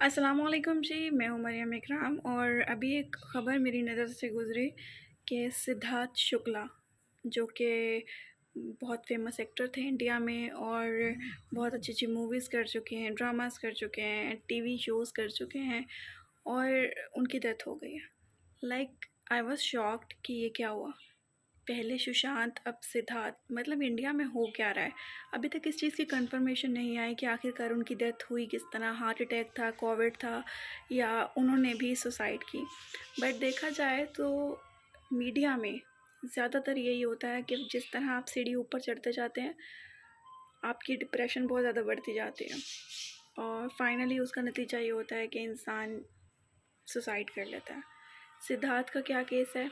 अस्सलामुअलैकुम जी, मैं हूँ मरियम इकराम और अभी एक ख़बर मेरी नज़र से गुज़री कि सिद्धार्थ शुक्ला जो कि बहुत फेमस एक्टर थे इंडिया में और बहुत अच्छी-अच्छी मूवीज़ कर चुके हैं, ड्रामास कर चुके हैं, टीवी शोज़ कर चुके हैं और उनकी डेथ हो गई है। लाइक आई वाज़ शॉक्ड कि ये क्या हुआ? पहले सुशांत अब सिद्धार्थ मतलब इंडिया में हो क्या रहा है? अभी तक इस चीज़ की कंफर्मेशन नहीं आई कि आखिरकार उनकी डेथ हुई किस तरह, हार्ट अटैक था, कोविड था या उन्होंने भी सुसाइड की। बट देखा जाए तो मीडिया में ज़्यादातर यही होता है कि जिस तरह आप सीढ़ी ऊपर चढ़ते जाते हैं, आपकी डिप्रेशन बहुत ज़्यादा बढ़ती जाती है और फाइनली उसका नतीजा ये होता है कि इंसान सुसाइड कर लेता है। सिद्धार्थ का क्या केस है?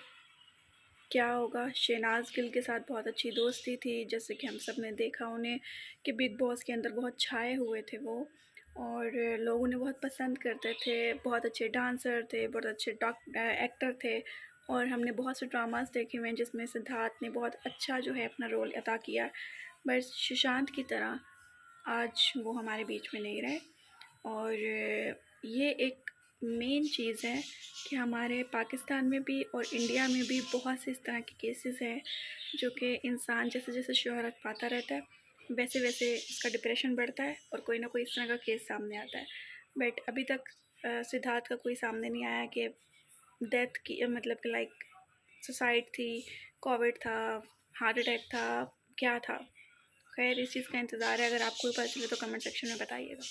क्या होगा? शहनाज़ गिल के साथ बहुत अच्छी दोस्ती थी, जैसे कि हम सब ने देखा उन्हें कि बिग बॉस के अंदर बहुत छाए हुए थे वो और लोग उन्हें बहुत पसंद करते थे, बहुत अच्छे डांसर थे, बहुत अच्छे एक्टर थे और हमने बहुत से ड्रामास देखे हुए हैं जिसमें सिद्धार्थ ने बहुत अच्छा जो है अपना रोल अदा किया। बट सुशांत की तरह आज वो हमारे बीच में नहीं रहे और ये एक मेन चीज़ है कि हमारे पाकिस्तान में भी और इंडिया में भी बहुत से इस तरह के केसेस हैं जो कि इंसान जैसे जैसे शोहरत पाता रहता है वैसे वैसे उसका डिप्रेशन बढ़ता है और कोई ना कोई इस तरह का केस सामने आता है। बट अभी तक सिद्धार्थ का कोई सामने नहीं आया कि डेथ की मतलब कि लाइक सुसाइड थी, कोविड था, हार्ट अटैक था, क्या था। खैर इस चीज़ का इंतज़ार है, अगर आपको भी पता चले तो कमेंट सेक्शन में बताइएगा।